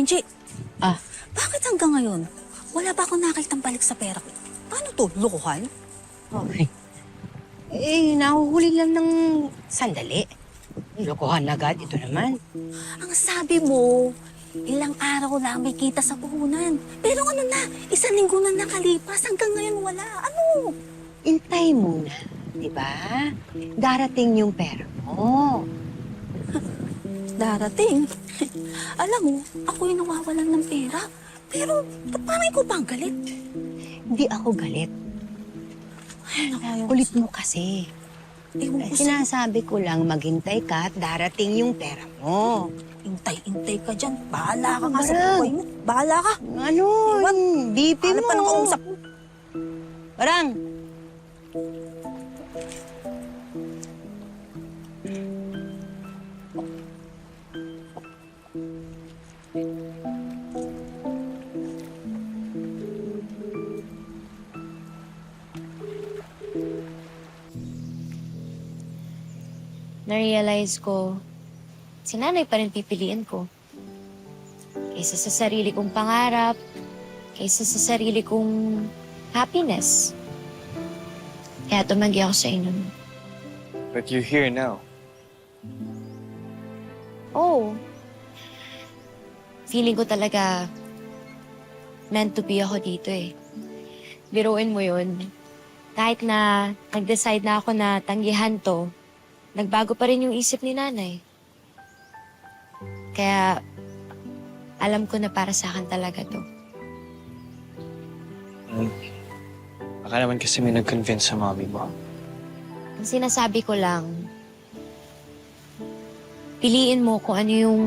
Angie, Ah, bakit hanggang ngayon wala pa akong nakitang balik sa pera ko? Paano to? Lokohan? okay. Nahuhuli lang ng sandali. Lokohan agad, ito naman. Ang sabi mo, ilang araw lang may kita sa puhunan. Pero ano na, 1 linggo na nakalipas, hanggang ngayon wala. Ano? Intay muna, di ba? Darating yung pera mo. Darating. Alam mo, ako yung nawawalan ng pera. Pero, ba't parang ikaw pa ang galit? Hindi ako galit. Ay, naku, Kulit mo kasi. Ewan ko sa'yo. Sinasabi ko lang maghintay ka at darating yung pera mo. Intay-intay ka dyan. Bahala ka nga sa Barang. buhay mo. Bahala ka. Ano? Ewan. BP Hanap mo. ka ng kausap mo. Parang. Na-realize ko, si nanay pa rin pipiliin ko. Kaysa sa sarili kong pangarap, kaysa sa sarili kong happiness. Kaya tumanggi ako sa inyo. But you're here now. Oh, feeling ko talaga meant to be ako dito eh. Biruin mo yun. Kahit na nag-decide na ako na tanggihan to, nagbago pa rin yung isip ni nanay. Kaya alam ko na para sa akin talaga to. Baka naman kasi may nag-convince sa mommy mo. Ang sinasabi ko lang, piliin mo kung ano yung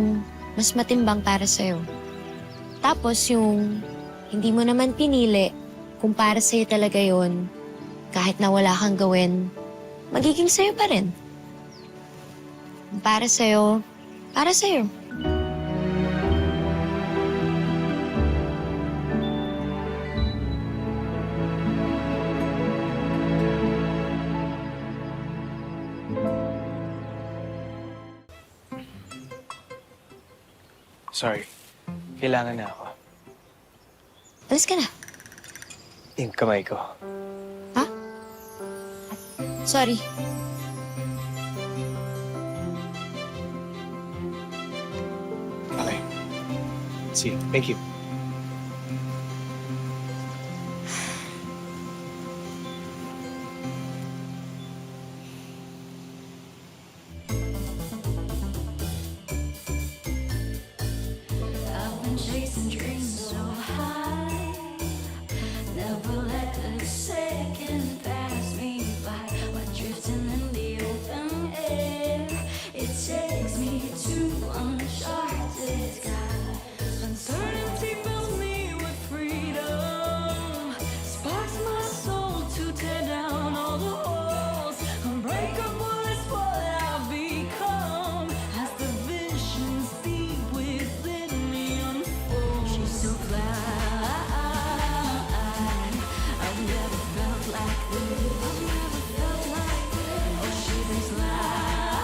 mas matimbang para sa'yo. Tapos yung hindi mo naman pinili, kung para sa'yo talaga yon, kahit na wala kang gawin, magiging sa'yo pa rin. Kung para sa'yo, para sa'yo. Sorry. Kailangan na ako. Alis ka na. Yung kamay ko. Ha? Sorry. Okay. See, thank you. I've been chasing dreams so high, never let a second pass me by. While drifting in the open air, it takes me to uncharted skies. Uncertainty fills me with freedom, sparks my soul to tear down all the walls. Unbreakable is what I've become as the visions deep within me unfold. She's so fly, I've never felt like this. I've never felt like this. Oh, she brings life.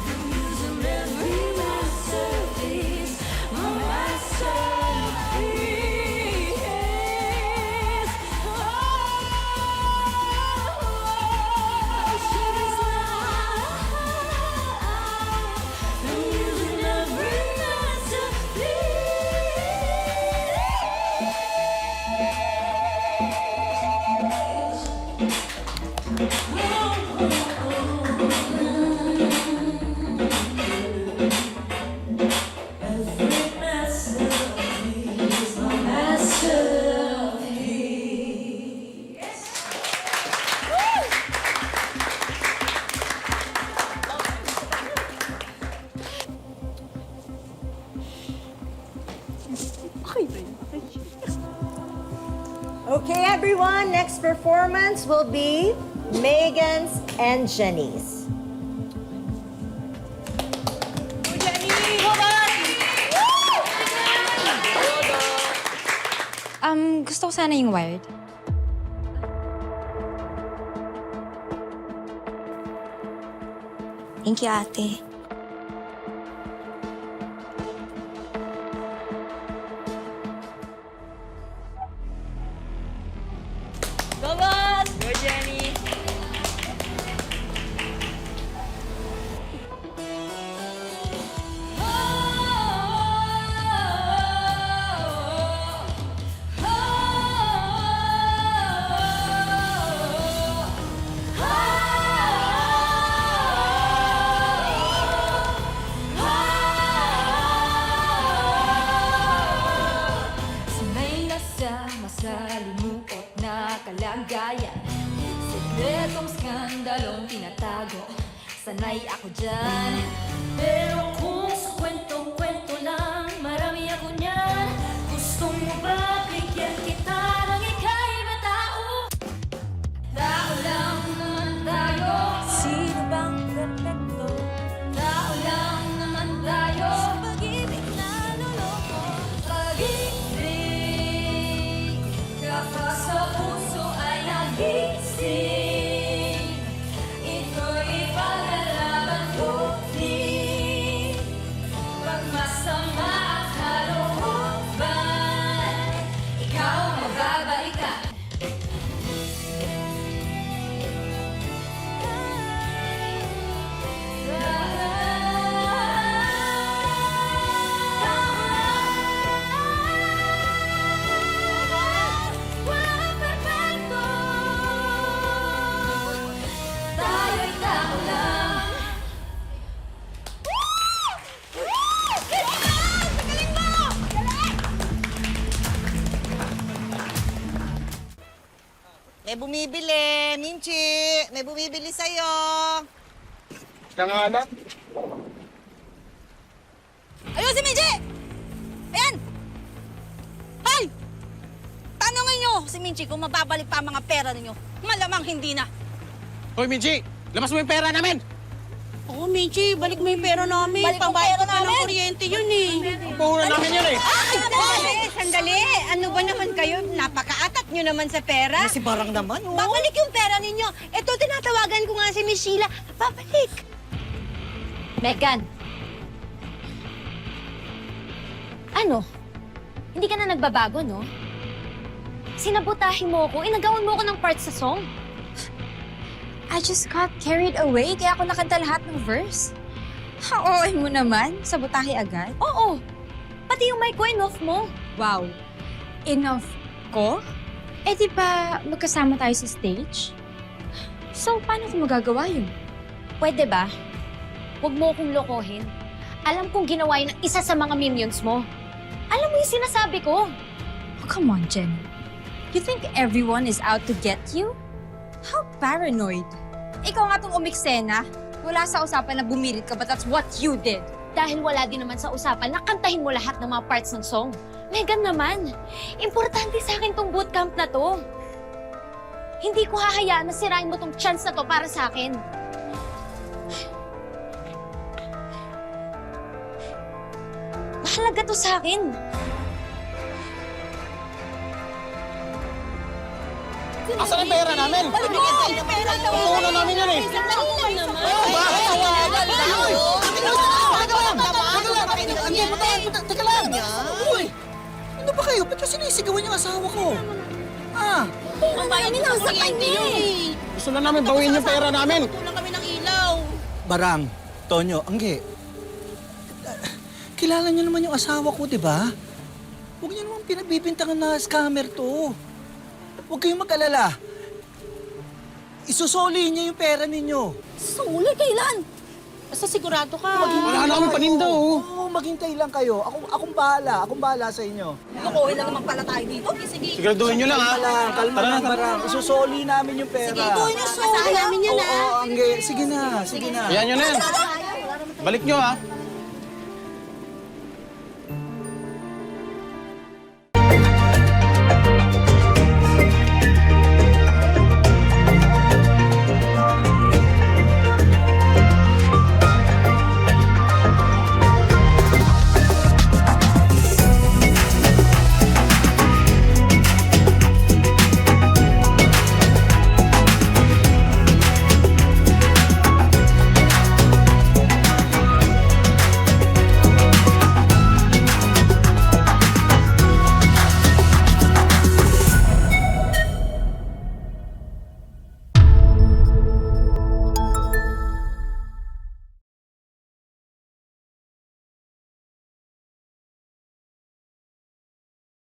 I'm using every masterpiece, my masterpiece. Oh, she brings life. I'm using every masterpiece. Every masterpiece, my masterpiece. Okay, everyone, next performance will be Megan's and Jenny's. Gusto ko sana yung wired. Thank you, ate. iskandalong tinatago. Sanay ako dyan. Pero kung sa kwento-kwento lang, marami ako niyan. Gusto mo ba bigyan kita ng ikaiba tao? Tao lang naman tayo. Sino bang perfecto? Tao lang naman tayo. Sa pag-ibig na luloko. Pag-ibig kapag sa puso ay nagising. Ito'y paglalaban ko din. Pag masama ang kalooban, ikaw ang magbabalikan. Walang perfecto. Tayo'y tao lang. May bumibili, Minchi. May bumibili sa'yo. Nanganak? Ayun si Minji! Ayan! Ay! Tanungin nyo si Minji kung mababalik pa ang mga pera ninyo. Malamang hindi na. Hoy, Minji! Labas mo yung pera namin! Oo, Michi, balik mo yung pera namin. Balik yung Pambayad pera ko pa ng namin. kuryente yun eh. Puhunan namin yun eh! Sandali! Ano ba naman kayo? Napakaatat nyo naman sa pera. Si Barang naman, oh. Babalik yung pera ninyo. Ito, tinatawagan ko nga si Miss Sheila. Babalik. Megan! Ano? Hindi ka na nagbabago, no? Sinabotahin mo ako, inagawan mo ako ng parts sa song. I just got carried away, kaya ako nakanta lahat ng verse. Ha-oo mo naman, sabotahe agad. Oo! Pati yung mic ko, enough mo. Wow, enough ko? Eh di ba magkasama tayo sa stage? So, paano ko magagawa yun? Pwede ba? Huwag mo akong lokohin. Alam kong ginawa yun ng isa sa mga minions mo. Alam mo yung sinasabi ko. Oh, come on, Jenny. You think everyone is out to get you? How paranoid. Ikaw nga tong umiksena. Wala sa usapan na bumirit ka, but that's what you did. Dahil wala din naman sa usapan na kantahin mo lahat ng mga parts ng song. Megan naman, importante sa akin tong bootcamp na to. Hindi ko hahayaan na sirain mo tong chance na to para sa akin. Mahalaga to sa akin. Asan ang pera namin? Puhunan namin yun eh! Teka lang. Uy! Ano ba kayo? Ba't kasi sinisigawan yung asawa ko? Ah! Gusto na namin bawiin yung pera namin! Kulang kami ng ilaw. Barang, Tonyo, Angge. Kilala niyo naman yung asawa ko, di ba? Huwag niyo naman pinagbibintangan na scammer to. Huwag kayong mag-alala. Isusoli niya yung pera ninyo. Suli, kailan? Basta sigurado ka. Wala na kami paninda, oh! Oo, maghintay lang kayo. Akong bahala. Akong bahala sa inyo. Lukuhin lang naman pala tayo dito. Siguraduhin nyo lang, ha? Kalma lang, Barang. Isusoli namin yung pera. Lukuhin yung suli. Namin yan, Oo, Angge. Sige na, sige na. Ayan nyo na yan. Balik nyo, ha?